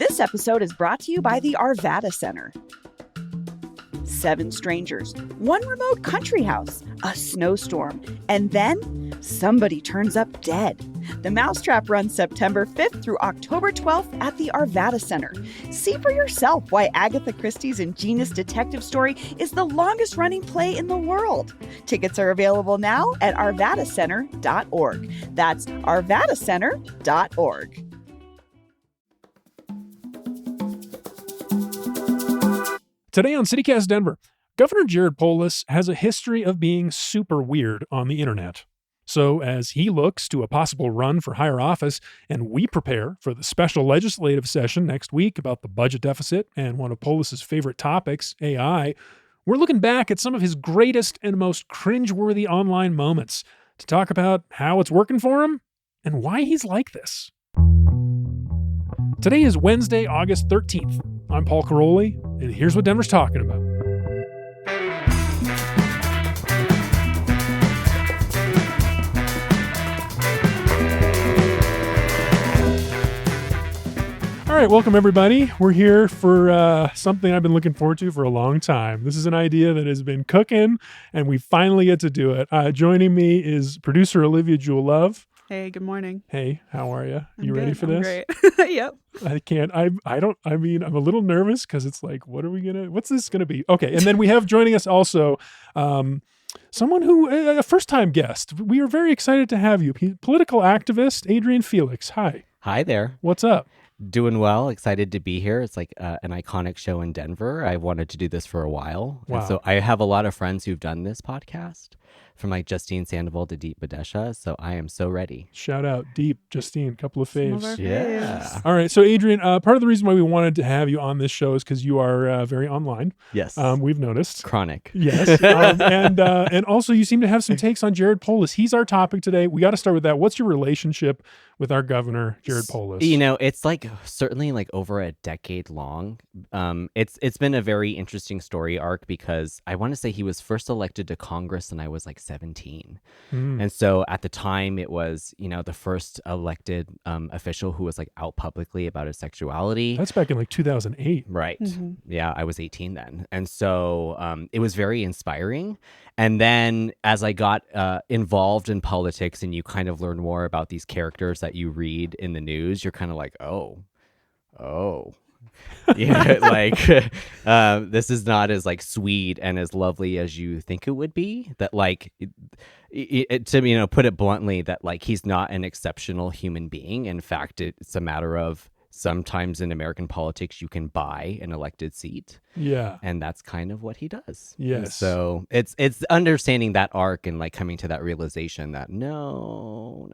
This episode is brought to you by the Arvada Center. 7 strangers, 1 remote country house, a snowstorm, and then somebody turns up dead. The Mousetrap runs September 5th through October 12th at the Arvada Center. See for yourself why Agatha Christie's ingenious detective story is the longest-running play in the world. Tickets are available now at arvadacenter.org. That's arvadacenter.org. Today on CityCast Denver, Governor Jared Polis has a history of being super weird on the internet. So as he looks to a possible run for higher office, and we prepare for the special legislative session next week about the budget deficit and one of Polis's favorite topics, AI, we're looking back at some of his greatest and most cringeworthy online moments to talk about how it's working for him and why he's like this. Today is Wednesday, August 13th. I'm Paul Caroli, and here's what Denver's talking about. All right, welcome everybody. We're here for something I've been looking forward to for a long time. This is an idea that has been cooking, and we finally get to do it. Joining me is producer Olivia Jewell-Love. Hey, good morning. Hey, how are you? You I'm ready good. for I'm this? Great. Yep. I'm a little nervous because it's like, what's this going to be? Okay. And then we have joining us also, someone a first-time guest. We are very excited to have you. Political activist, Adrian Felix. Hi. Hi there. What's up? Doing well. Excited to be here. It's like an iconic show in Denver. I've wanted to do this for a while. Wow. And so I have a lot of friends who've done this podcast, from like Justine Sandoval to Deep Badesha. So I am so ready. Shout out Deep, Justine, couple of Some of faves. our Yeah. faves. All right. So Adrian, part of the reason why we wanted to have you on this show is because you are very online. Yes. We've noticed. Chronic. Yes. And also you seem to have some takes on Jared Polis. He's our topic today. We got to start with that. What's your relationship with our governor, Jared Polis? You know, it's like certainly like over a decade long. It's been a very interesting story arc because I want to say he was first elected to Congress and I was like 17. And so at the time it was, the first elected official who was like out publicly about his sexuality. That's back in like 2008. Right. Mm-hmm. Yeah, I was 18 then. And so it was very inspiring. And then as I got involved in politics and you kind of learn more about these characters that you read in the news, you're kind of like, oh. Yeah, like this is not as like sweet and as lovely as you think it would be. That like to put it bluntly, that like he's not an exceptional human being. In fact, it's a matter of sometimes in American politics you can buy an elected seat. Yeah. And that's kind of what he does. Yes. And so it's understanding that arc and like coming to that realization that no.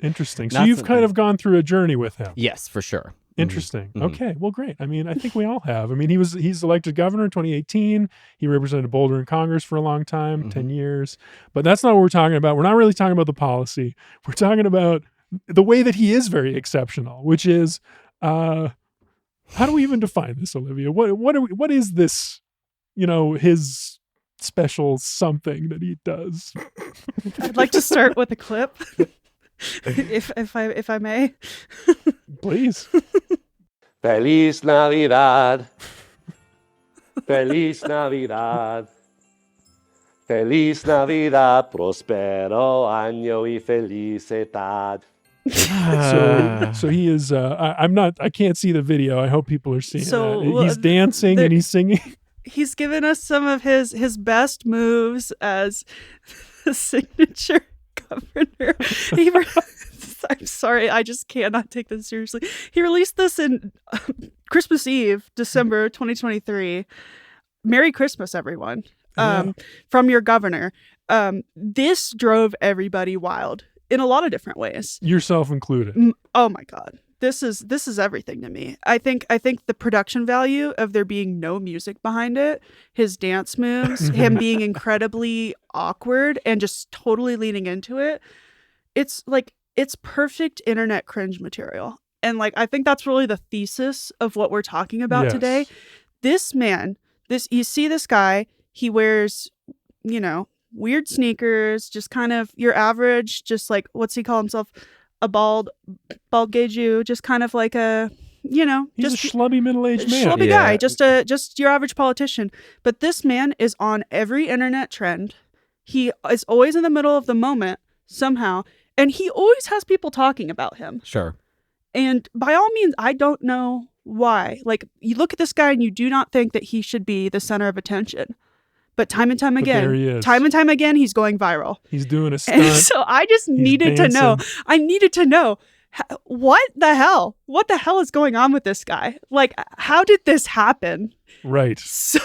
Interesting. So Not you've something- kind of gone through a journey with him. Yes, for sure. Interesting. Mhm. Okay. Well, great. I mean, I think we all have. I mean, he's elected governor in 2018. He represented Boulder in Congress for a long time, 10 years. But that's not what we're talking about. We're not really talking about the policy. We're talking about the way that he is very exceptional, which is, how do we even define this, Olivia? What is this, his special something that he does? I'd like to start with a clip, if I may. Please. Feliz Navidad. Feliz Navidad. Feliz Navidad. Prospero año y felicidad. So he is. I can't see the video. I hope people are seeing So, that. He's dancing and he's singing. He's given us some of his best moves as the signature governor. I'm sorry, I just cannot take this seriously. He released this in Christmas Eve, December 2023. Merry Christmas, everyone. From your governor. This drove everybody wild in a lot of different ways. Yourself included. Oh my God. This is everything to me. I think the production value of there being no music behind it, his dance moves, him being incredibly awkward and just totally leaning into it. It's perfect internet cringe material. And like I think that's really the thesis of what we're talking about today. This man, you see this guy, he wears, weird sneakers, just kind of your average, just like, what's he call himself? A bald gay Jew, just kind of like a He's just a schlubby middle-aged man. schlubby Yeah. guy, just your average politician. But this man is on every internet trend. He is always in the middle of the moment somehow, and he always has people talking about him. Sure. And by all means, I don't know why. Like, you look at this guy and you do not think that he should be the center of attention. But time and time But again, there he is. time and time again, he's going viral. He's doing a stunt. And so I just needed to know. dancing. I needed to know what the hell? What the hell is going on with this guy? Like, how did this happen? Right. So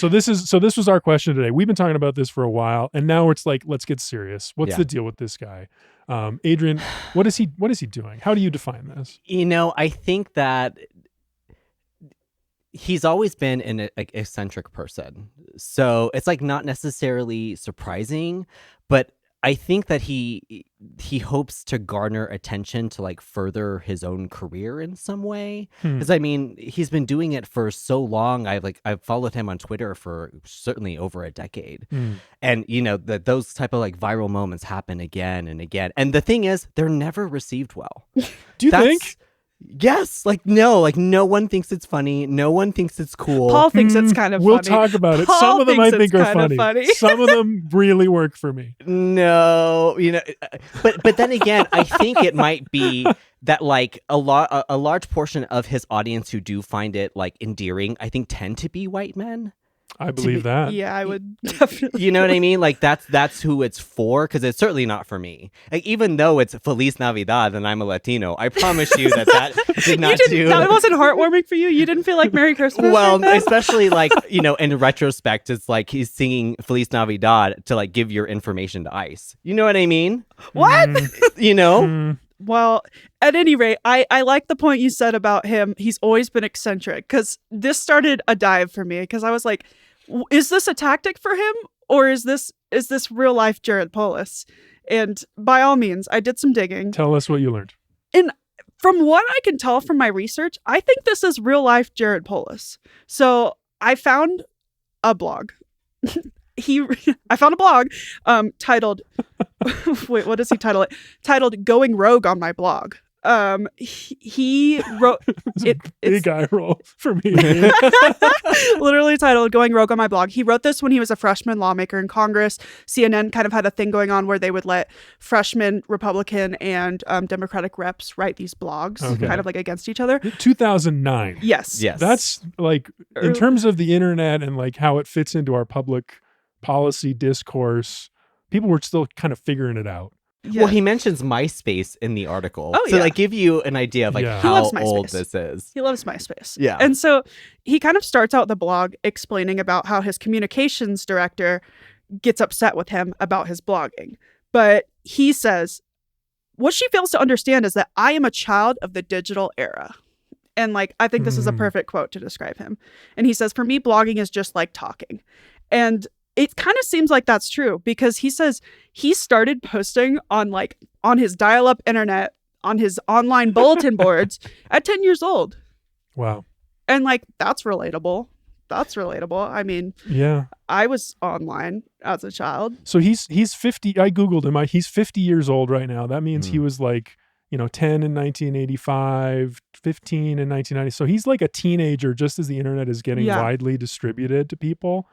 this was our question today. We've been talking about this for a while, and now it's like, let's get serious. What's Yeah. the deal with this guy? Adrian, what is he doing? How do you define this? I think that he's always been an eccentric person. So it's like not necessarily surprising, but I think that he hopes to garner attention to like further his own career in some way. Because I mean, he's been doing it for so long. I've followed him on Twitter for certainly over a decade, and that those type of like viral moments happen again and again. And the thing is, they're never received well. Do you think? Yes, no one thinks it's funny. No one thinks it's cool. Paul thinks it's kind of We'll funny. talk about it. Paul Some of them I thinks think it's are kinda funny. funny. Some of them really work for me. No, but then again, I think it might be that like a large portion of his audience who do find it like endearing, I think tend to be white men. I believe that. Yeah, I would definitely. You know what I mean? Like that's who it's for, because it's certainly not for me. Like, even though it's Feliz Navidad and I'm a Latino, I promise you that did not do. That wasn't heartwarming for you. You didn't feel like Merry Christmas. Well, right then? especially like in retrospect, it's like he's singing Feliz Navidad to like give your information to ICE. You know what I mean? What? Well, at any rate, I like the point you said about him. He's always been eccentric, because this started a dive for me, because I was like, is this a tactic for him, or is this real life Jared Polis? And by all means, I did some digging. Tell us what you learned. And from what I can tell from my research, I think this is real life Jared Polis. So I found a blog. I found a blog titled wait, what does he title it? Titled "Going Rogue on My Blog." He wrote Big eye roll for me. literally titled "Going Rogue on My Blog." He wrote this when he was a freshman lawmaker in Congress. CNN kind of had a thing going on where they would let freshman Republican and Democratic reps write these blogs, Okay. kind of like against each other. 2009. Yes. That's like, in terms of the internet and like how it fits into our public policy discourse, people were still kind of figuring it out. Yeah. Well, he mentions MySpace in the article. Oh, so yeah. like give you an idea of like Yeah. He how loves old MySpace. this is. He loves MySpace. Yeah. And so he kind of starts out the blog explaining about how his communications director gets upset with him about his blogging. But he says, what she fails to understand is that I am a child of the digital era. And like, I think this is a perfect quote to describe him. And he says, for me, blogging is just like talking. And it kind of seems like that's true, because he says he started posting on his dial-up internet, on his online bulletin boards at 10 years old. Wow. And like, that's relatable. That's relatable. I mean, Yeah. I was online as a child. So he's 50. I Googled him. He's 50 years old right now. That means he was like, 10 in 1985, 15 in 1990. So he's like a teenager just as the internet is getting widely distributed to people.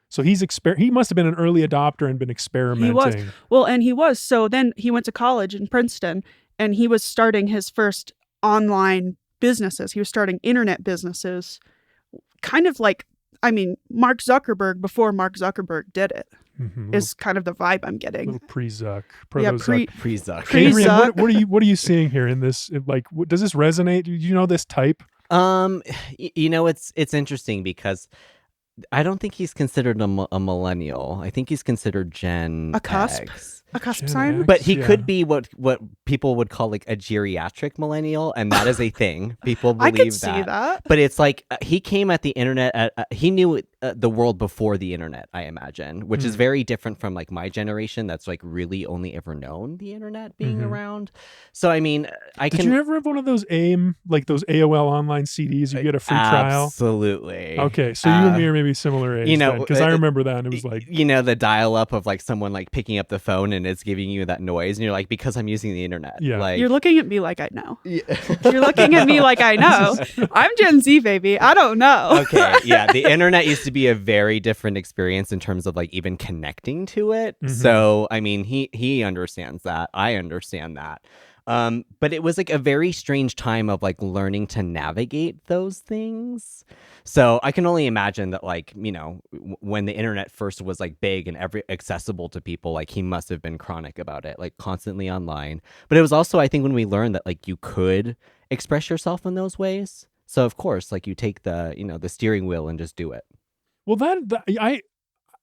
So he must have been an early adopter and been experimenting. He was. Well, and he was. So then he went to college in Princeton, and he was starting his first online businesses. He was starting internet businesses, kind of like, Mark Zuckerberg before Mark Zuckerberg did it, is kind of the vibe I'm getting. Little pre-Zuck. Yeah, Pre-Zuck. Adrian, what are you seeing here in this? Like, does this resonate? Do you know this type? It's interesting because I don't think he's considered a millennial. I think he's considered Gen A cusp? X. A cusp Gen sign? X? But he Yeah. could be what people would call like a geriatric millennial, and that is a thing. People I believe could see that. But it's like he came at the internet. He knew the world before the internet, I imagine, which is very different from like my generation. That's like really only ever known the internet being around. So I mean, Did you ever have one of those AIM, like those AOL online CDs? You get a free trial. Absolutely. Okay, so you and me are maybe similar age. Because I remember that, and it was like, the dial-up of like someone like picking up the phone and it's giving you that noise, and you're like, because I'm using the internet. Yeah. Like, You're looking at me like I know. Yeah. You're looking at me like I know. I'm Gen Z, baby. I don't know. Okay, yeah, the internet used to be a very different experience in terms of like even connecting to it. Mhm. So I mean, he understands that. I understand that. But it was like a very strange time of like learning to navigate those things. So I can only imagine that, like, you know, when the internet first was like big and accessible to people, like he must have been chronic about it, like constantly online. But it was also, I think, when we learned that like you could express yourself in those ways. So of course, like you take the, you know, the steering wheel and just do it. Well,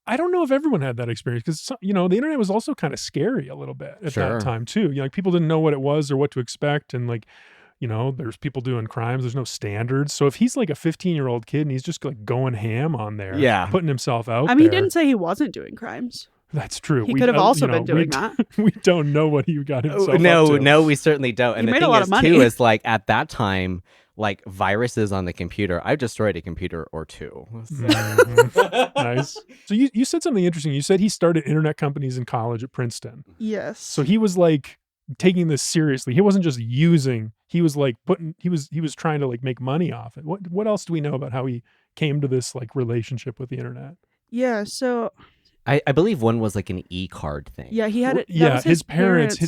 I don't know if everyone had that experience because, you know, the internet was also kind of scary a little bit at Sure. that time too. You know, like people didn't know what it was or what to expect. And like, you know, there's people doing crimes. There's no standards. So if he's like a 15-year-old kid and he's just like going ham on there, Yeah. putting himself out I mean, he there, didn't say he wasn't doing crimes. that's true. He could have also been doing that. We don't know what he got himself up No, to. no, we certainly don't. And He the made a thing lot is of money. too is like at that time, like viruses on the computer, I've destroyed a computer or two. Mhm. Nice. So you said something interesting. You said he started internet companies in college at Princeton. Yes. So he was like taking this seriously. He wasn't just using. He was like he was trying to like make money off it. What else do we know about how he came to this like relationship with the internet? Yeah. So I believe one was like an e-card thing. yeah, he had it. that Yeah, was his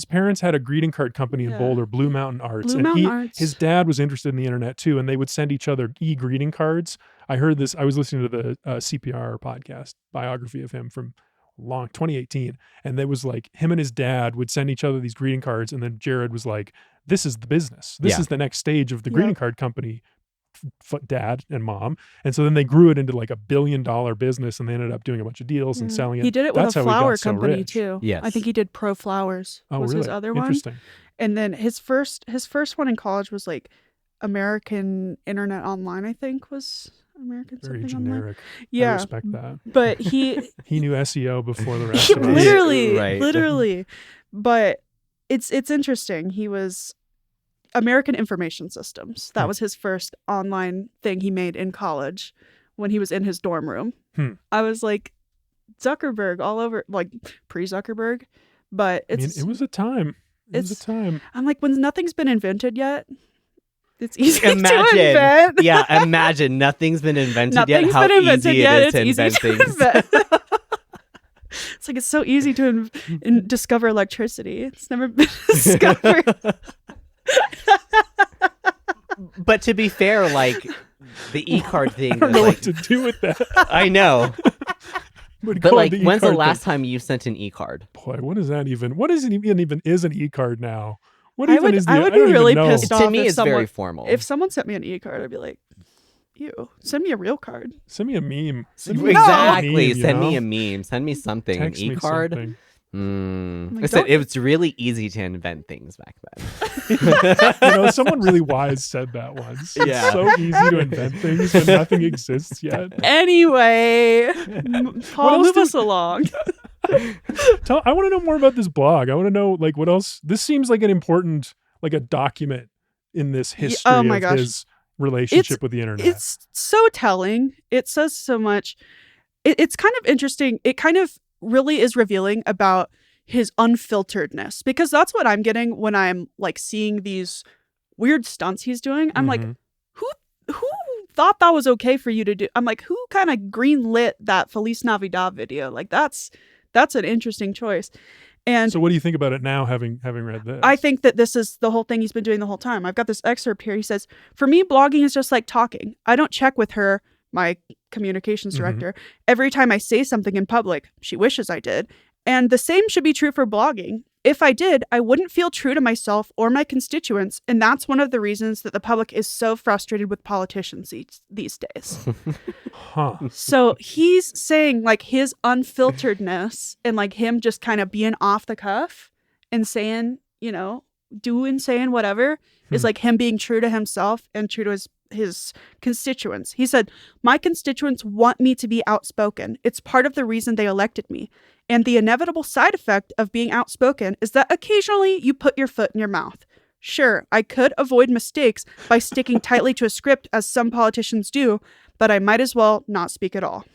parents had a greeting card company in Yeah. Boulder, Blue Mountain Arts, Blue and Mountain Arts. his dad was interested in the internet too, and they would send each other e-greeting cards. I heard this. I was listening to the CPR podcast biography of him from 2018, and there was like him and his dad would send each other these greeting cards, and then Jared was like, "This is the business. This Yeah. is the next stage of the Yeah. greeting card company." Dad and mom, and so then they grew it into like $1 billion business, and they ended up doing a bunch of deals and Yeah. selling it. He did it with That's a how he got flower so company rich. too. Yes. I think he did Pro Flowers. Oh, was really? his other one. Interesting. And then his first one in college was like American Internet Online. I think was American Very something online. generic. I Yeah, respect that. but he He knew SEO before the rest of us. literally, Right. literally. But it's interesting. He was American Information Systems. That Hmm. was his first online thing he made in college when he was in his dorm room. Hmm. I was like, Zuckerberg all over, like pre-Zuckerberg. But I mean, it's it was a time. It was a it's- time. I'm like, when nothing's been invented yet, it's easy to Imagine, invent. yeah, imagine nothing's been invented Nothing's yet. How been invented easy yet. it is It's to easy invent to things. invent. It's like it's so easy to discover electricity. It's never been discovered. But to be fair, like the e-card thing, I don't is, know like, what to do with that. I know. But But call it like, the when's the e-card last thing. time you sent an e-card? Boy, what is that even? What is it even is an e-card now? What I even would- is the? I would don't be even really know. pissed To off me, if it's very someone- formal. If someone sent me an e-card, I'd be like, ew, send me a real card. Send me a meme. Send me a Exactly. meme, Send me know? a meme. Send me something. Text an me e-card. something. Like, Listen, don't- it was really easy to invent things back then. You know, someone really wise said that once. Yeah. It's so easy to invent things when nothing exists yet. Anyway, Paul, else move do- us along. I want to know more about this blog. I want to know like what else. This seems like an important, like a document in this history oh my of gosh. his relationship with the internet. It's so telling. It says so much. It's kind of interesting. It kind of really is revealing about his unfilteredness, because that's what I'm getting when I'm like seeing these weird stunts he's doing. I'm like, Mhm. who thought that was okay for you to do? I'm like, who kind of greenlit that Feliz Navidad video? Like that's an interesting choice. And So what do you think about it now, having read this? I think that this is the whole thing he's been doing the whole time. I've got this excerpt here. He says, "For me, blogging is just like talking. I don't check with her, my communications director, every time I say something in public. She wishes I did. And the same should be true for blogging. If I did, I wouldn't feel true to myself or my constituents. And that's one of the reasons that the public is so frustrated with politicians these days." Huh. So he's saying like his unfilteredness and like him just kind of being off the cuff and saying, you know, saying whatever is like him being true to himself and true to his constituents. He said, "My constituents want me to be outspoken. It's part of the reason they elected me. And the inevitable side effect of being outspoken is that occasionally you put your foot in your mouth. Sure, I could avoid mistakes by sticking tightly to a script as some politicians do, but I might as well not speak at all."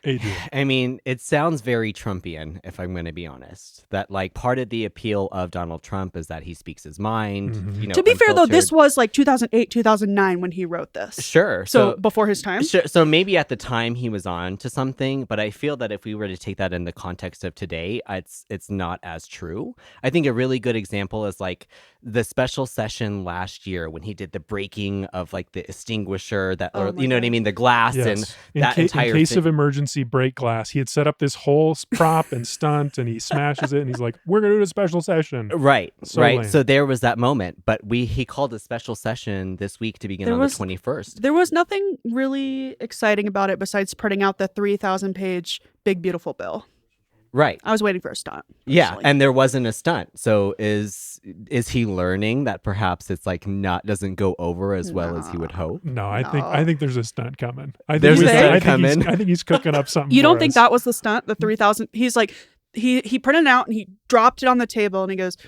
Adrian? I mean, it sounds very Trumpian, if I'm going to be honest. That like part of the appeal of Donald Trump is that he speaks his mind. Mhm. You know, To be fair, though, this unfiltered. was like 2008, 2009 when he wrote this. Sure. So before his time? Sure. So maybe at the time he was on to something, but I feel that if we were to take that in the context of today, it's not as true. I think a really good example is like the special session last year when he did the breaking of like the extinguisher that, Oh or my you know what I God. mean, the glass and Yes. that entire in case thing. of emergency, break glass. He had set up this whole prop and stunt, and he smashes it, and he's like, "We're gonna do a special session." Right, So right. lame. So there was that moment, but he called a special session this week to begin There on was- the 21st. There was nothing really exciting about it besides printing out the 3,000-page Big Beautiful Bill. Right. I was waiting for a stunt. Yeah, personally. and there wasn't a stunt. So is he learning that perhaps it's like doesn't go over as well as he would hope? No, I think there's a stunt coming. I think There's a stunt coming? I think he's cooking up something. You don't for think us. that was the stunt? The 3,000? He's like, he printed it out and he dropped it on the table and he goes,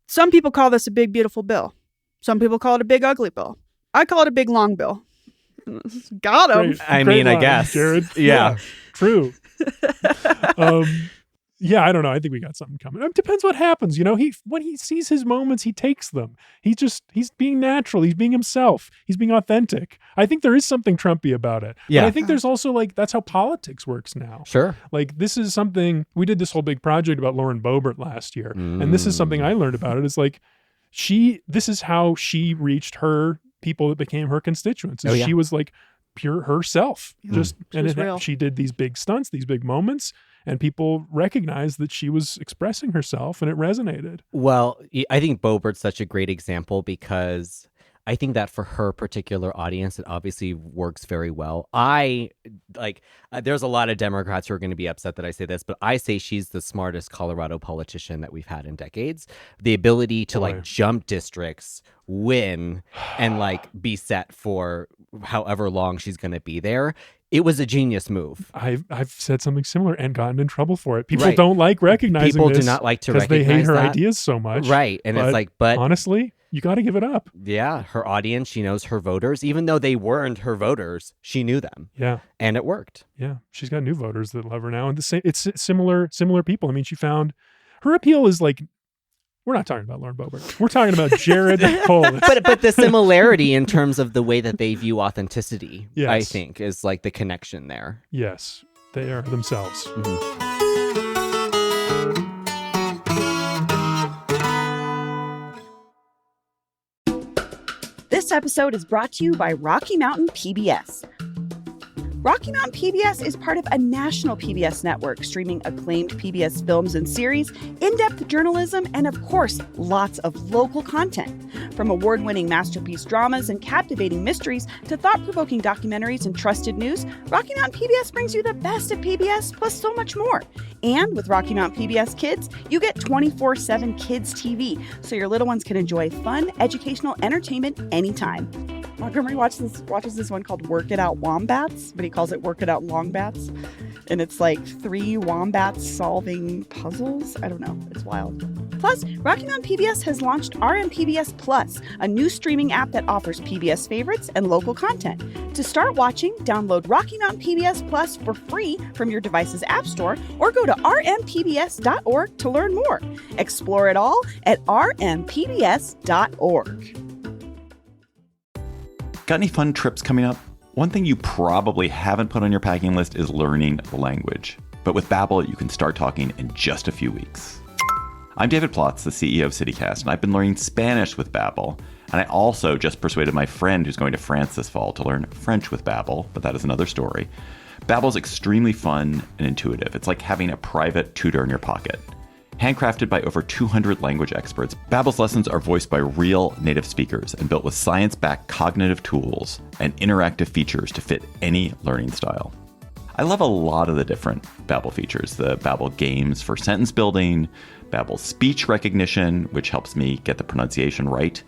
some people call this a big, beautiful bill. Some people call it a big, ugly bill. I call it a big, long bill. Got him. Great- I great mean, I line, guess. Jared. Yeah. True. Yeah, I don't know. I think we got something coming. It depends what happens. You know, when he sees his moments, he takes them. He's being natural. He's being himself. He's being authentic. I think there is something Trumpy about it. Yeah. But I think there's also like, that's how politics works now. Sure. Like this is something, we did this whole big project about Lauren Boebert last year. And this is something I learned about it. It's like this is how she reached her people that became her constituents. Oh, yeah. She was like pure herself. She was real. She did these big stunts, these big moments, and people recognized that she was expressing herself and it resonated. Well, I think Boebert's such a great example because I think that for her particular audience, it obviously works very well. There's a lot of Democrats who are going to be upset that I say this, but I say she's the smartest Colorado politician that we've had in decades. The ability to like jump districts, win, and like be set for however long she's going to be there. It was a genius move. I've said something similar and gotten in trouble for it. People Right. don't like recognizing People do this not like to because they recognize hate her that. ideas so much. Right. And it's like, but honestly, you got to give it up. yeah, her audience, she knows her voters. Even though they weren't her voters, she knew them. Yeah. And it worked. Yeah. She's got new voters that love her now. And it's similar people. I mean, she found her appeal is like, we're not talking about Lauren Boebert. We're talking about Jared Polis. But the similarity in terms of the way that they view authenticity, Yes. I think, is like the connection there. Yes, they are themselves. This episode is brought to you by Rocky Mountain PBS. Rocky Mountain PBS is part of a national PBS network, streaming acclaimed PBS films and series, in-depth journalism, and of course, lots of local content. From award-winning masterpiece dramas and captivating mysteries to thought-provoking documentaries and trusted news, Rocky Mountain PBS brings you the best of PBS, plus so much more. And with Rocky Mountain PBS Kids, you get 24/7 Kids TV, so your little ones can enjoy fun, educational entertainment anytime. Montgomery watches this one called Work It Out Wombats, but he calls it Work It Out Longbats. And it's like 3 wombats solving puzzles. I don't know. It's wild. Plus, Rocky Mountain PBS has launched RMPBS Plus, a new streaming app that offers PBS favorites and local content. To start watching, download Rocky Mountain PBS Plus for free from your device's app store or go to rmpbs.org to learn more. Explore it all at rmpbs.org. Got any fun trips coming up? One thing you probably haven't put on your packing list is learning the language. But with Babbel, you can start talking in just a few weeks. I'm David Plotz, the CEO of CityCast, and I've been learning Spanish with Babbel. And I also just persuaded my friend who's going to France this fall to learn French with Babbel, but that is another story. Babbel's extremely fun and intuitive. It's like having a private tutor in your pocket. Handcrafted by over 200 language experts, Babbel's lessons are voiced by real native speakers and built with science-backed cognitive tools and interactive features to fit any learning style. I love a lot of the different Babbel features. The Babbel games for sentence building, Babbel speech recognition, which helps me get the pronunciation right.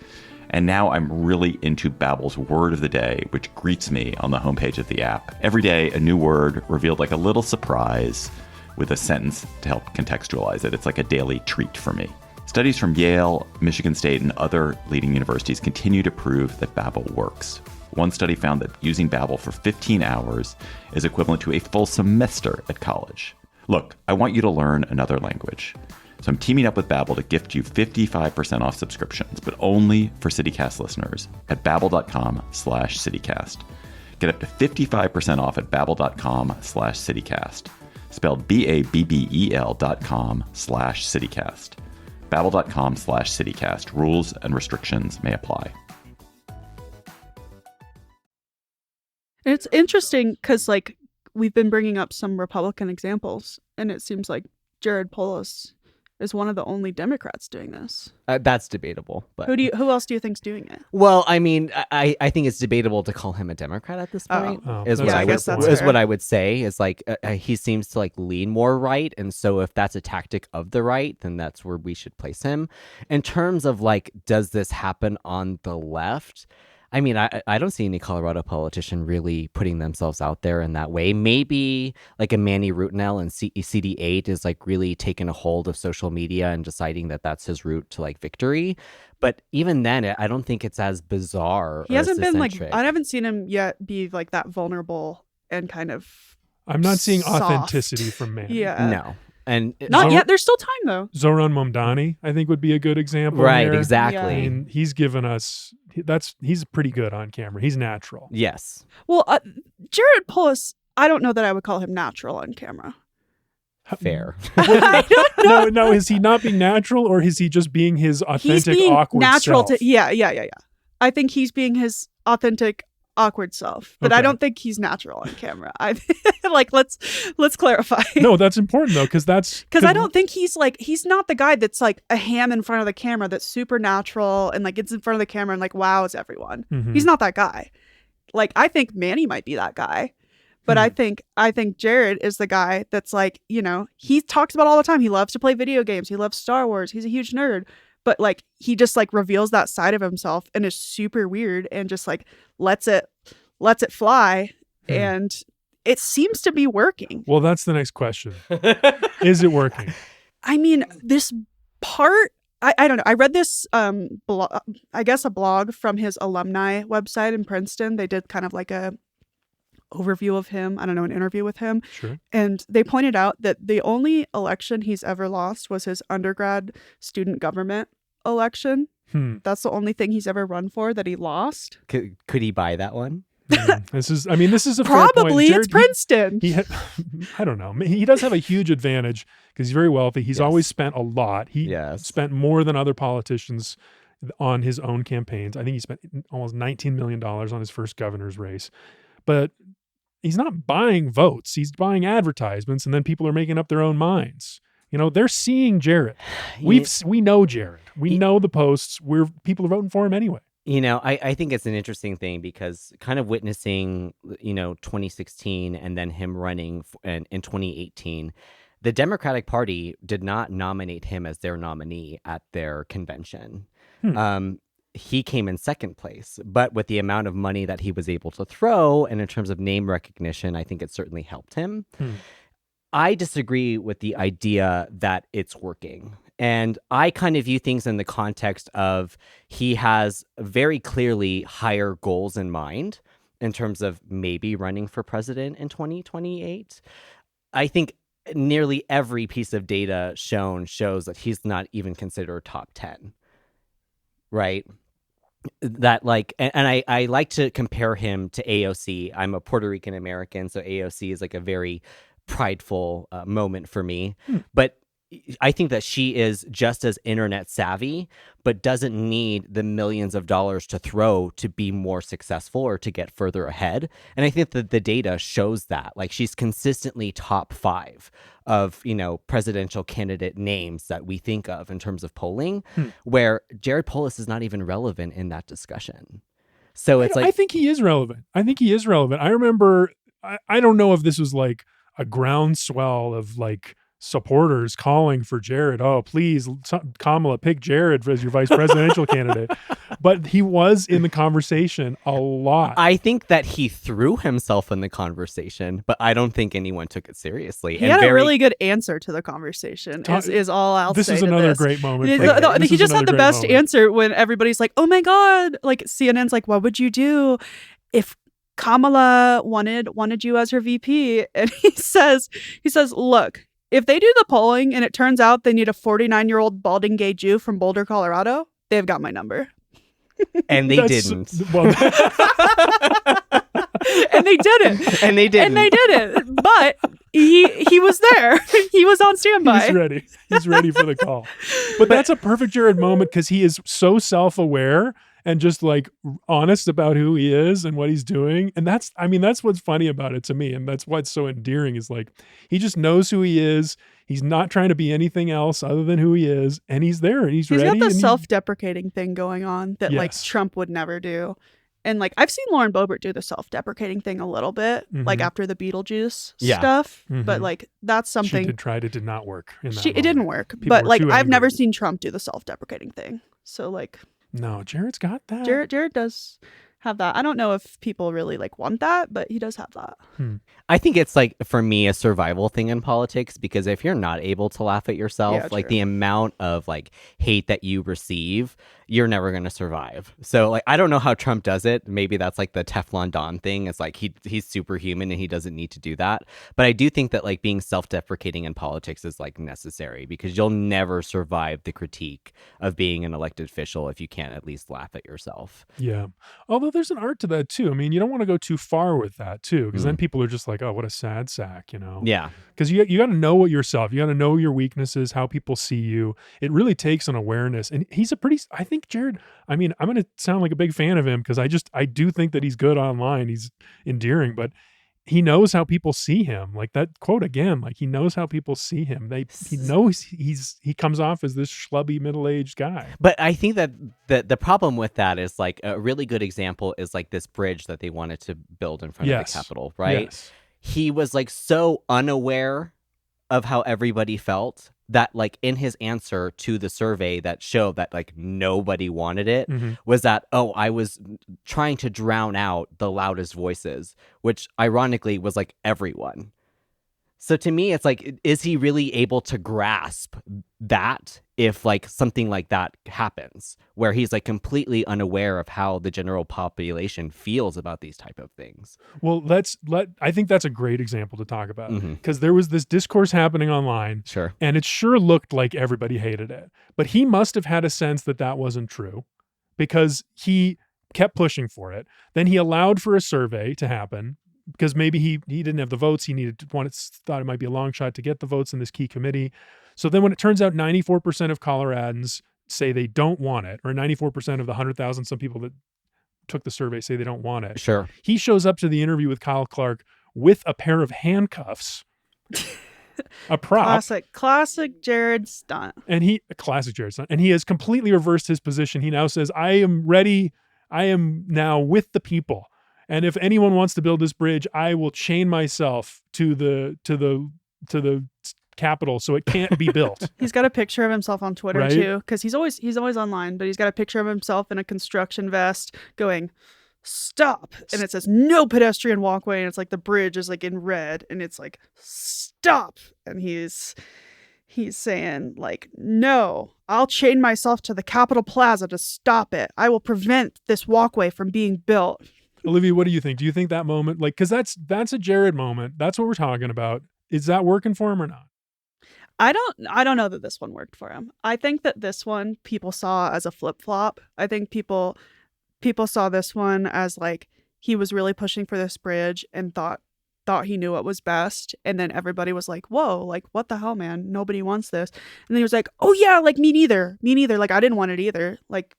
And now I'm really into Babbel's word of the day, which greets me on the homepage of the app. Every day, a new word revealed like a little surprise with a sentence to help contextualize it. It's like a daily treat for me. Studies from Yale, Michigan State, and other leading universities continue to prove that Babbel works. One study found that using Babbel for 15 hours is equivalent to a full semester at college. Look, I want you to learn another language. So I'm teaming up with Babbel to gift you 55% off subscriptions, but only for CityCast listeners at babbel.com/CityCast. Get up to 55% off at babbel.com/CityCast. Spelled BABBEL.com/CityCast. Babbel.com/CityCast. Rules and restrictions may apply. It's interesting because, like, we've been bringing up some Republican examples, and it seems like Jared Polis is one of the only Democrats doing this. That's debatable. But Who else do you think's doing it? well, I mean, I think it's debatable to call him a Democrat at this point. Is Yeah, I guess that's is fair. what I would say. Is like he seems to like lean more right, and so if that's a tactic of the right, then that's where we should place him. In terms of like, does this happen on the left? I mean, I don't see any Colorado politician really putting themselves out there in that way. Maybe like a Manny Rutinel and CD8 is like really taking a hold of social media and deciding that that's his route to like victory. But even then, I don't think it's as bizarre. He hasn't been like, eccentric. I haven't seen him yet be like that vulnerable and kind of I'm not seeing soft. authenticity from Manny. Yeah. No. And Not Zor- yet. There's still time, though. Zoran Momdani, I think, would be a good example. right, here. exactly. I mean, he's given us he's pretty good on camera. He's natural. Yes. Well, Jared Polis, I don't know that I would call him natural on camera. Fair. I don't know. No, is he not being natural, or is he just being his authentic, He's being awkward natural self? yeah. I think he's being his authentic, awkward self, but I Okay. don't think he's natural on camera. I like let's clarify. No, that's important though, because Because I don't think he's not the guy that's like a ham in front of the camera that's super natural and like gets in front of the camera and like wows everyone. Mhm. He's not that guy. Like, I think Manny might be that guy, but I think Jared is the guy that's like, you know, he talks about all the time. He loves to play video games. He loves Star Wars. He's a huge nerd, but like he just like reveals that side of himself and is super weird and just like lets it fly, and it seems to be working. Well, that's the next question. Is it working? I mean, this part, I don't know. I read this, I guess a blog from his alumni website in Princeton. They did kind of like a overview of him. I don't know, an interview with him. Sure. And they pointed out that the only election he's ever lost was his undergrad student government election. That's the only thing he's ever run for that he lost. Could he buy that one? This is a fair point. Probably. Jared, It's Princeton. I don't know. He does have a huge advantage because he's very wealthy. He's Yes. always spent a lot. He Yes. spent more than other politicians on his own campaigns. I think he spent almost $19 million on his first governor's race. But he's not buying votes. He's buying advertisements, and then people are making up their own minds. You know, they're seeing Jared. We know Jared. We know the posts. People are voting for him anyway. You know, I think it's an interesting thing because kind of witnessing, 2016 and then him running in 2018, the Democratic Party did not nominate him as their nominee at their convention. He came in second place, but with the amount of money that he was able to throw and in terms of name recognition, I think it certainly helped him. I disagree with the idea that it's working. And I kind of view things in the context of he has very clearly higher goals in mind in terms of maybe running for president in 2028. I think nearly every piece of data shows that he's not even considered top 10. Right? That and I like to compare him to AOC. I'm a Puerto Rican American, so AOC is like a very prideful moment for me. But I think that she is just as internet savvy, but doesn't need the millions of dollars to throw to be more successful or to get further ahead. And I think that the data shows that. Like, she's consistently top 5 of, presidential candidate names that we think of in terms of polling, where Jared Polis is not even relevant in that discussion. So it's I think he is relevant. I remember, I don't know if this was like a groundswell of like supporters calling for Jared. Oh, please, Kamala, pick Jared as your vice presidential candidate. But he was in the conversation a lot. I think that he threw himself in the conversation, but I don't think anyone took it seriously. He had a really good answer to the conversation, is all I'll say. This is to another this. great moment. He just had the best answer when everybody's like, oh my God, like CNN's like, what would you do if Kamala wanted you as her VP, and he says, look, if they do the polling and it turns out they need a 49-year-old balding gay Jew from Boulder, Colorado, they've got my number. And they didn't. Well, And they didn't. And they didn't. And they didn't. But he was there. He was on standby. he's ready. He's ready for the call. But that's a perfect Jared moment because he is so self-aware and just like honest about who he is and what he's doing. And that's what's funny about it to me. And that's what's so endearing is like, he just knows who he is. He's not trying to be anything else other than who he is. And he's there and he's ready. He's got the self-deprecating thing going on that like Yes. Trump would never do. And like, I've seen Lauren Boebert do the self-deprecating thing a little bit, like after the Beetlejuice stuff. But like, that's something She did not work. In that it didn't work. People But were like, too I've angry. never seen Trump do the self-deprecating thing. So like, No, Jared's got that. Jared does have that. I don't know if people really like want that, but he does have that. I think it's like, for me, a survival thing in politics, because if you're not able to laugh at yourself, Yeah, like true. the amount of like hate that you receive, you're never going to survive. So like, I don't know how Trump does it. Maybe that's like the Teflon Don thing. It's like he's superhuman and he doesn't need to do that. But I do think that like being self-deprecating in politics is like necessary, because you'll never survive the critique of being an elected official if you can't at least laugh at yourself. Yeah. Although there's an art to that too. I mean, you don't want to go too far with that too, because then people are just like, oh, what a sad sack, you know? Yeah. Because you got to know yourself. You got to know your weaknesses, how people see you. It really takes an awareness. And he's I think Jared, I mean, I'm going to sound like a big fan of him because I do think that he's good online. He's endearing, but he knows how people see him. Like that quote again, like he knows how people see him. He knows he comes off as this schlubby middle-aged guy. But I think that the problem with that is like a really good example is like this bridge that they wanted to build in front of the Capitol, right? Yes. He was like so unaware of how everybody felt that like in his answer to the survey that showed that like nobody wanted it was that, oh, I was trying to drown out the loudest voices, which ironically was like everyone. So to me, it's like, is he really able to grasp that if like something like that happens, where he's like completely unaware of how the general population feels about these type of things? Well, I think that's a great example to talk about, because there was this discourse happening online. Sure. And it sure looked like everybody hated it. But he must have had a sense that that wasn't true, because he kept pushing for it. Then he allowed for a survey to happen, because maybe he didn't have the votes. He thought it might be a long shot to get the votes in this key committee. So then when it turns out 94% of Coloradans say they don't want it, or 94% of the 100,000 some people that took the survey say they don't want it. Sure. He shows up to the interview with Kyle Clark with a pair of handcuffs, a prop. Classic Jared stunt. Classic Jared stunt. And he has completely reversed his position. He now says, I am ready. I am now with the people. And if anyone wants to build this bridge, I will chain myself to the Capitol so it can't be built. He's got a picture of himself on Twitter Right? too, because he's always online, but he's got a picture of himself in a construction vest going, stop, and it says no pedestrian walkway, and it's like the bridge is like in red, and it's like stop, and he's saying like, no, I'll chain myself to the Capitol Plaza to stop it. I will prevent this walkway from being built. Olivia, what do you think? Do you think that moment, like, because that's a Jared moment. That's what we're talking about. Is that working for him or not? I don't know that this one worked for him. I think that this one people saw as a flip-flop. I think people saw this one as like he was really pushing for this bridge and thought he knew what was best, and then everybody was like, whoa, like what the hell, man, nobody wants this. And then he was like, oh yeah, like me neither, like I didn't want it either, like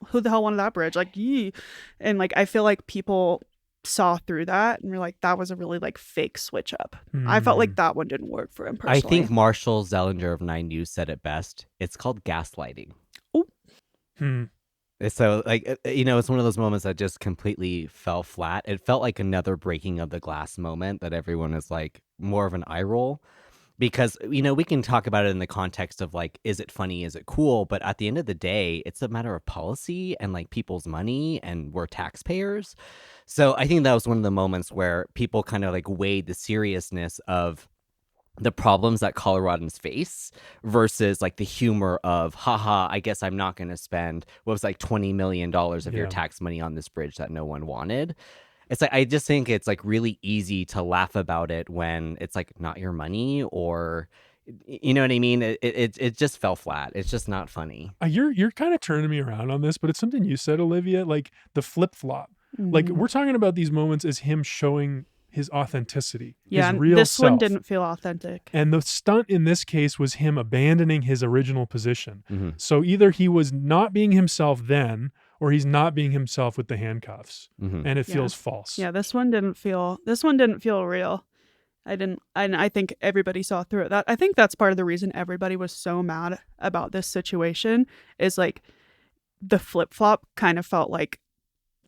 who the hell wanted that bridge, like yee. And like I feel like people saw through that and were like, that was a really like fake switch up. I felt like that one didn't work for him personally. I think Marshall Zellinger of 9 News said it best. It's called gaslighting. So, like, you know, it's one of those moments that just completely fell flat. It felt like another breaking of the glass moment that everyone is like more of an eye roll, because, you know, we can talk about it in the context of like, is it funny? Is it cool? But at the end of the day, it's a matter of policy and like people's money, and we're taxpayers. So I think that was one of the moments where people kind of like weighed the seriousness of the problems that Coloradans face versus like the humor of, haha, I guess I'm not going to spend what was like $20 million of your tax money on this bridge that no one wanted. It's like, I just think it's like really easy to laugh about it when it's like not your money, or, you know what I mean? It just fell flat. It's just not funny. You're kind of turning me around on this, but it's something you said, Olivia, like the flip flop. Like we're talking about these moments as him showing his authenticity, Yeah, his real this self. one didn't feel authentic. And the stunt in this case was him abandoning his original position. Mm-hmm. So either he was not being himself then, or he's not being himself with the handcuffs, Mm-hmm. and it feels false. Yeah, this one didn't feel real. I think everybody saw through it. I think that's part of the reason everybody was so mad about this situation is like the flip-flop kind of felt like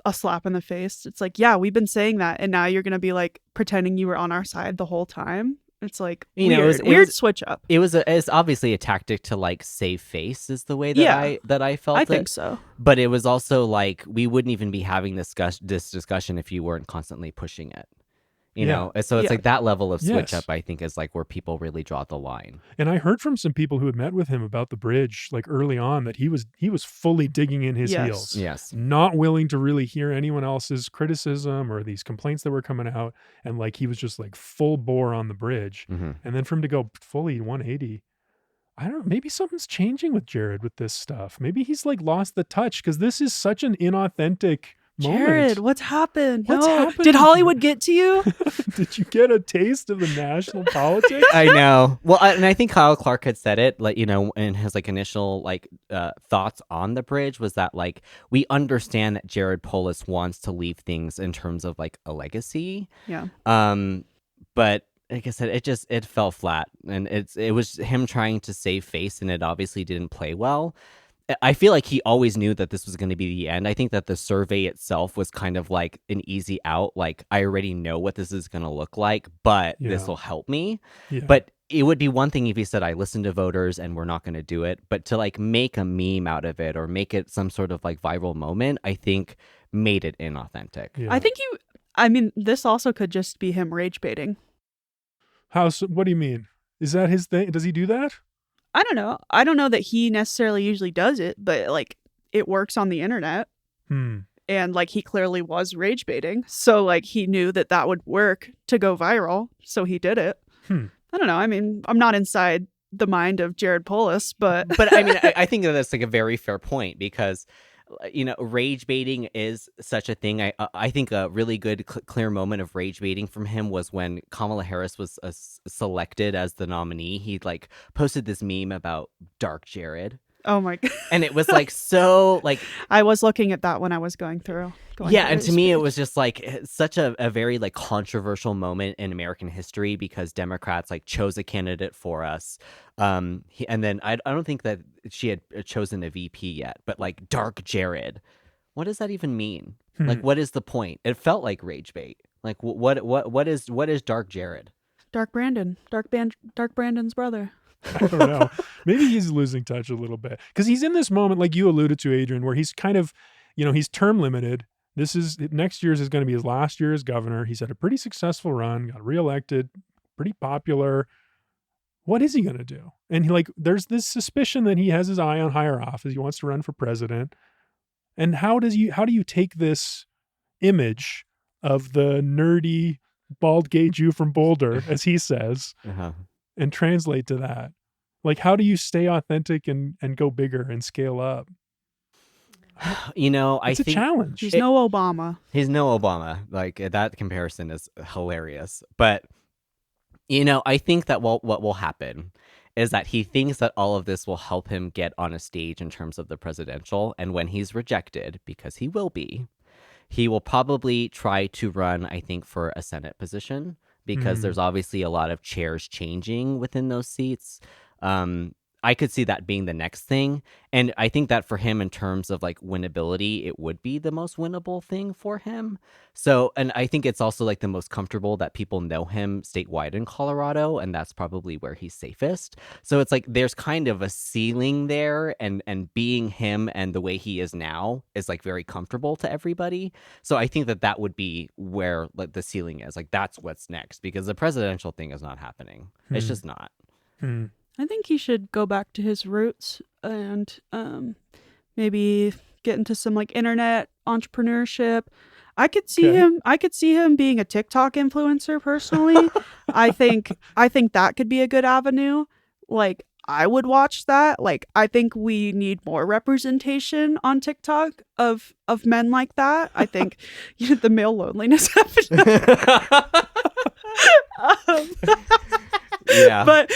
a slap in the face. It's like, yeah, we've been saying that, and now you're going to be like pretending you were on our side the whole time. It's like weird switch up. It's obviously a tactic to like save face is the way that I felt I think so. But it was also like we wouldn't even be having this discussion if you weren't constantly pushing it. You know, so it's like that level of switch up, I think, is like where people really draw the line. And I heard from some people who had met with him about the bridge, like early on, that he was fully digging in his heels. Yes. Not willing to really hear anyone else's criticism or these complaints that were coming out. And like, he was just like full bore on the bridge. Mm-hmm. And then for him to go fully 180, I don't know, maybe something's changing with Jared with this stuff. Maybe he's like lost the touch, because this is such an inauthentic moment. Jared, what's happened? What's happening? Did Hollywood get to you? Did you get a taste of the national politics? I know. Well, and I think Kyle Clark had said it, like, you know, in his like initial like thoughts on the bridge was that like we understand that Jared Polis wants to leave things in terms of like a legacy. Yeah. But like I said, it fell flat, and it was him trying to save face, and it obviously didn't play well. I feel like he always knew that this was going to be the end. I think that the survey itself was kind of like an easy out. Like, I already know what this is going to look like, but this will help me. Yeah. But it would be one thing if he said, I listened to voters and we're not going to do it. But to like make a meme out of it or make it some sort of like viral moment, I think made it inauthentic. Yeah. I mean, this also could just be him rage baiting. What do you mean? Is that his thing? Does he do that? I don't know. I don't know that he necessarily usually does it, but like it works on the internet. And like he clearly was rage baiting. So like he knew that would work to go viral. So he did it. I don't know. I mean, I'm not inside the mind of Jared Polis, but I mean, I think that's like a very fair point, because you know, rage baiting is such a thing. I think a really good clear moment of rage baiting from him was when Kamala Harris was selected as the nominee. He like posted this meme about Dark Jared. Oh my God. And it was like, so like, I was looking at that when I was going through. And to me, it was just like such a very like controversial moment in American history, because Democrats like chose a candidate for us. And then I don't think that she had chosen a VP yet, but like Dark Jared, what does that even mean? Like, what is the point? It felt like rage bait. Like what is Dark Jared? Dark Brandon's brother. I don't know. Maybe he's losing touch a little bit, because he's in this moment, like you alluded to, Adrian, where he's kind of, you know, he's term limited. Next year's is going to be his last year as governor. He's had a pretty successful run, got reelected, pretty popular. What is he going to do? And there's this suspicion that he has his eye on higher office. He wants to run for president. And how do you take this image of the nerdy bald gay Jew from Boulder, as he says, and translate to that? Like, how do you stay authentic and go bigger and scale up? You know, it's a challenge. He's no Obama. He's no Obama. Like, that comparison is hilarious. But, you know, I think that what will happen is that he thinks that all of this will help him get on a stage in terms of the presidential. And when he's rejected, because he will be, he will probably try to run, I think, for a Senate position, because there's obviously a lot of chairs changing within those seats. I could see that being the next thing. And I think that for him, in terms of like winnability, it would be the most winnable thing for him. So, and I think it's also like the most comfortable that people know him statewide in Colorado, and that's probably where he's safest. So it's like there's kind of a ceiling there, and being him and the way he is now is like very comfortable to everybody. So I think that that would be where like the ceiling is. Like that's what's next, because the presidential thing is not happening. It's just not. I think he should go back to his roots and maybe get into some like internet entrepreneurship. I could see him being a TikTok influencer personally. I think that could be a good avenue. Like I would watch that. Like I think we need more representation on TikTok of men like that. I think the male loneliness happened. Yeah. But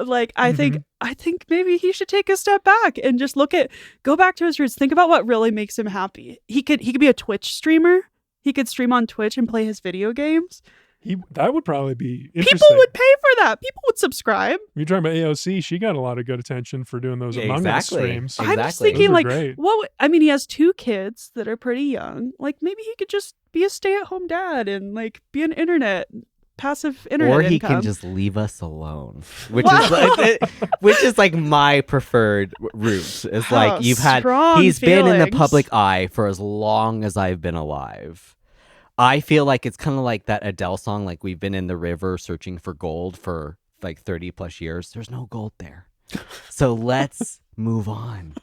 like I think maybe he should take a step back and just go back to his roots. Think about what really makes him happy. He could be a Twitch streamer. He could stream on Twitch and play his video games. That would probably be interesting. People would pay for that. People would subscribe. You're talking about AOC. She got a lot of good attention for doing those Among Us streams. Exactly. I'm just thinking, like, great. he has 2 kids that are pretty young. Like, maybe he could just be a stay-at-home dad and like be an passive internet or he income. can just leave us alone, which is like my preferred route. It's like he's been in the public eye for as long as I've been alive. I feel like it's kind of like that Adele song, like we've been in the river searching for gold for like 30 plus years. There's no gold there. So let's move on.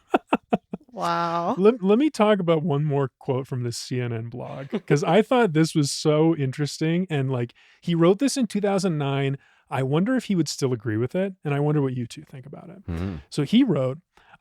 Wow. Let me talk about one more quote from this CNN blog, because I thought this was so interesting. And like he wrote this in 2009. I wonder if he would still agree with it. And I wonder what you two think about it. So he wrote,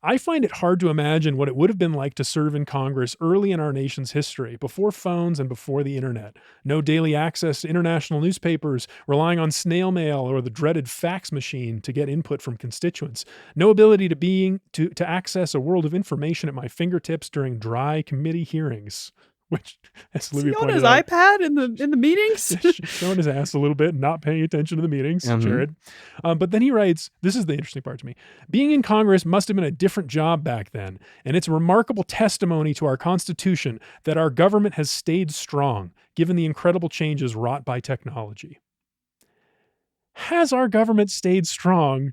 I find it hard to imagine what it would have been like to serve in Congress early in our nation's history, before phones and before the internet. No daily access to international newspapers, relying on snail mail or the dreaded fax machine to get input from constituents. No ability to access a world of information at my fingertips during dry committee hearings. Which, as Olivia Is he on pointed his out, iPad in the meetings? showing his ass a little bit, not paying attention to the meetings, Jared. But then he writes, this is the interesting part to me. Being in Congress must have been a different job back then, and it's a remarkable testimony to our Constitution that our government has stayed strong, given the incredible changes wrought by technology. Has our government stayed strong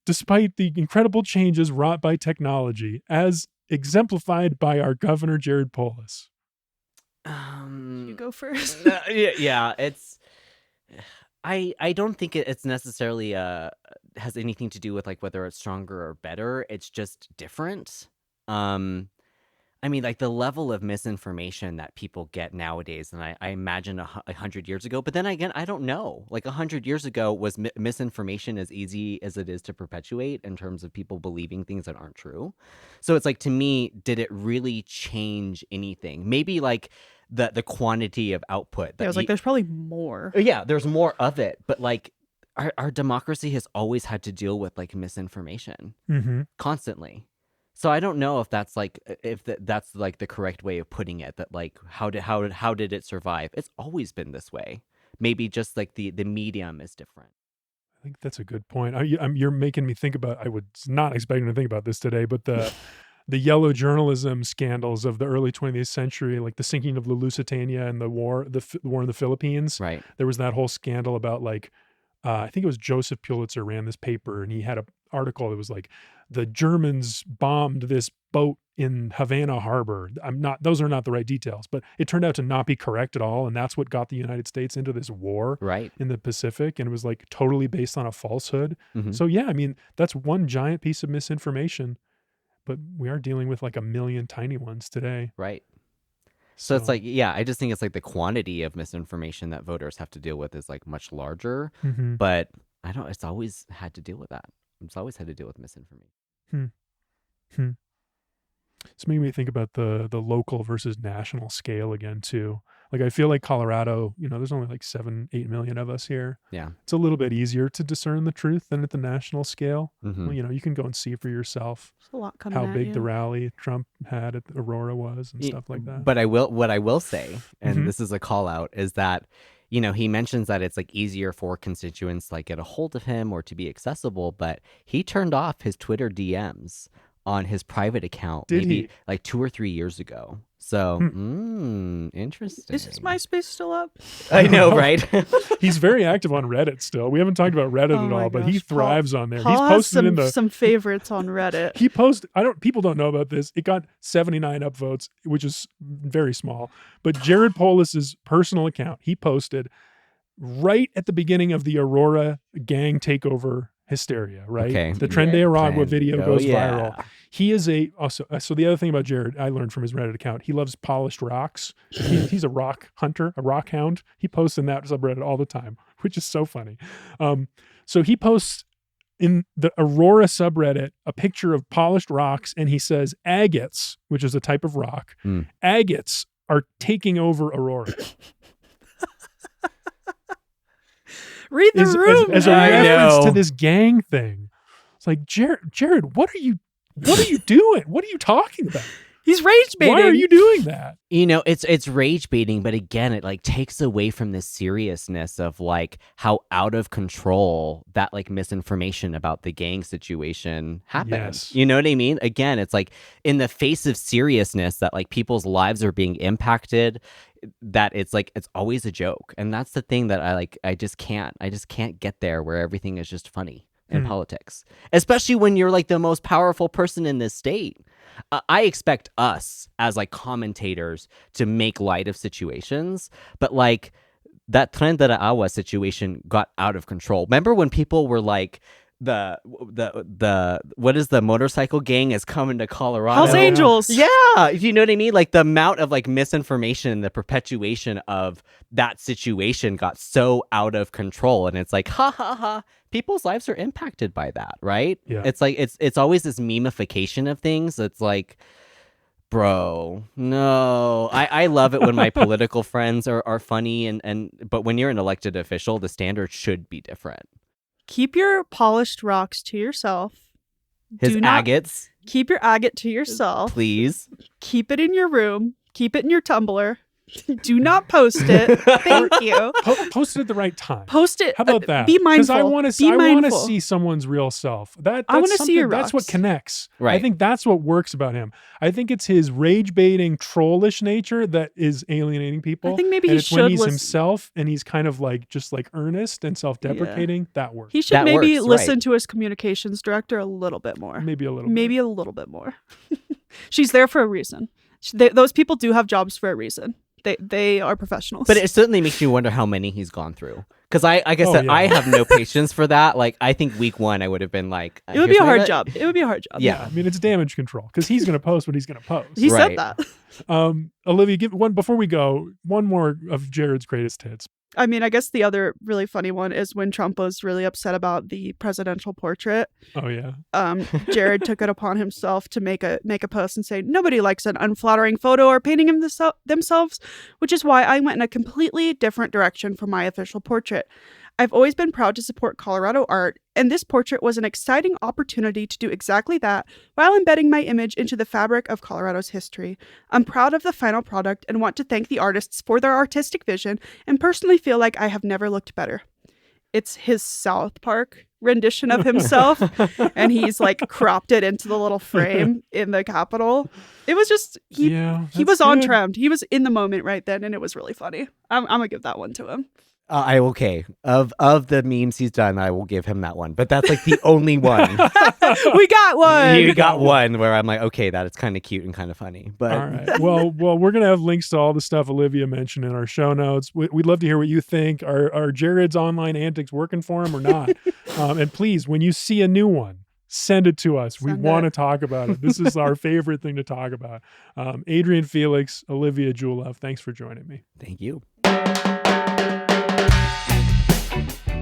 despite the incredible changes wrought by technology, as exemplified by our governor, Jared Polis? You go first. Yeah, it's. I don't think it's necessarily has anything to do with like whether it's stronger or better. It's just different. I mean, like the level of misinformation that people get nowadays, and I imagine 100 years ago. But then again, I don't know. Like 100 years ago, was misinformation as easy as it is to perpetuate in terms of people believing things that aren't true? So it's like, to me, did it really change anything? Maybe like the quantity of output. I was like, there's probably more. Yeah, there's more of it. But like our democracy has always had to deal with like misinformation constantly. So I don't know if that's like that's like the correct way of putting it. That like how did it survive? It's always been this way. Maybe just like the medium is different. I think that's a good point. You're making me think about. I was not expecting to think about this today, but the yellow journalism scandals of the early 20th century, like the sinking of the Lusitania and the war in the Philippines. Right. There was that whole scandal about like I think it was Joseph Pulitzer ran this paper, and he had an article that was like, the Germans bombed this boat in Havana Harbor. Those are not the right details, but it turned out to not be correct at all. And that's what got the United States into this war in the Pacific. And it was like totally based on a falsehood. So yeah, I mean, that's one giant piece of misinformation, but we are dealing with like a million tiny ones today. Right. So it's like, yeah, I just think it's like the quantity of misinformation that voters have to deal with is like much larger, but it's always had to deal with that. It's always had to deal with misinformation. It's making me think about the local versus national scale again too. Like I feel like Colorado, there's only like 7-8 million of us here. Yeah. It's a little bit easier to discern the truth than at the national scale. Mm-hmm. Well, you can go and see for yourself There's a lot coming how at big you. the rally Trump had at Aurora was and stuff like that. But what I will say, and this is a call out, is that you know, he mentions that it's like easier for constituents like get a hold of him or to be accessible, but he turned off his Twitter DMs on his private account maybe like 2 or 3 years ago. So, interesting. Is his MySpace still up? I know, right? He's very active on Reddit still. We haven't talked about Reddit at all, but he thrives on there. He's posted some favorites on Reddit. He posted. People don't know about this. It got 79 upvotes, which is very small. But Jared Polis's personal account, he posted right at the beginning of the Aurora gang takeover hysteria, right? Okay. The Tren de Aragua video goes viral. He is so the other thing about Jared, I learned from his Reddit account, he loves polished rocks. He's a rock hunter, a rock hound. He posts in that subreddit all the time, which is so funny. So he posts in the Aurora subreddit a picture of polished rocks, and he says agates, which is a type of rock, agates are taking over Aurora. Read the room. As a reference to this gang thing. It's like, Jared, what are you doing? What are you talking about? He's rage baiting. Why are you doing that? You know, it's rage baiting, but again, it like takes away from the seriousness of like how out of control that like misinformation about the gang situation happened. Yes. You know what I mean? Again, it's like in the face of seriousness that like people's lives are being impacted, that it's like it's always a joke. And that's the thing that I just can't get there where everything is just funny in politics, especially when you're like the most powerful person in this state. I expect us as like commentators to make light of situations, but like that Tren de Aragua situation got out of control. Remember when people were like, the what is the motorcycle gang is coming to Colorado? Hell's Angels. Yeah, you know what I mean? Like the amount of like misinformation and the perpetuation of that situation got so out of control, and it's like ha ha ha. People's lives are impacted by that, right? Yeah. It's like it's always this memification of things. It's like, bro, no. I love it when my political friends are funny but when you're an elected official, the standard should be different. Keep your polished rocks to yourself. His agates. Keep your agate to yourself. Please. Keep it in your room. Keep it in your Tumblr. Do not post it. Thank you. Post it at the right time. Post it. How about that? Be mindful. Because I want to see someone's real self. I want to see your rocks. That's what connects. Right. I think that's what works about him. I think it's his rage baiting, trollish nature that is alienating people. I think maybe and it's when he's himself and he's kind of like just like earnest and self-deprecating. That works. He should maybe listen to his communications director a little bit more. Maybe a little bit more. She's there for a reason. Those people do have jobs for a reason. They are professionals. But it certainly makes you wonder how many he's gone through. Because I have no patience for that. Like, I think week 1, I would have been like... It would be a hard job. It would be a hard job. Yeah. I mean, it's damage control. Because he's going to post what he's going to post. He said that. Olivia, before we go, one more of Jared's greatest hits. I mean, I guess the other really funny one is when Trump was really upset about the presidential portrait. Oh, yeah. Jared took it upon himself to make a post and say, nobody likes an unflattering photo or painting of themselves, which is why I went in a completely different direction for my official portrait. I've always been proud to support Colorado art, and this portrait was an exciting opportunity to do exactly that while embedding my image into the fabric of Colorado's history. I'm proud of the final product and want to thank the artists for their artistic vision and personally feel like I have never looked better. It's his South Park rendition of himself, and he's like cropped it into the little frame in the Capitol. It was just, he was on trend. He was in the moment right then, and it was really funny. I'm going to give that one to him. Of the memes he's done, I will give him that one. But that's like the only one. We got one. You got one where I'm like, okay, that is kind of cute and kind of funny. But all right. Well, we're gonna have links to all the stuff Olivia mentioned in our show notes. We'd love to hear what you think. Are Jared's online antics working for him or not? And please, when you see a new one, send it to us. We want to talk about it. This is our favorite thing to talk about. Adrian Felix, Olivia Julev, thanks for joining me. Thank you.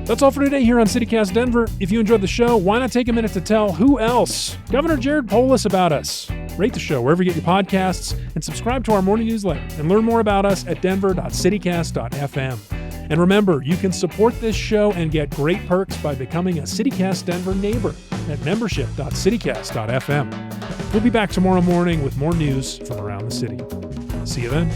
That's all for today here on CityCast Denver. If you enjoyed the show, why not take a minute to tell who else? Governor Jared Polis about us. Rate the show wherever you get your podcasts and subscribe to our morning newsletter and learn more about us at denver.citycast.fm. And remember, you can support this show and get great perks by becoming a CityCast Denver neighbor at membership.citycast.fm. We'll be back tomorrow morning with more news from around the city. See you then.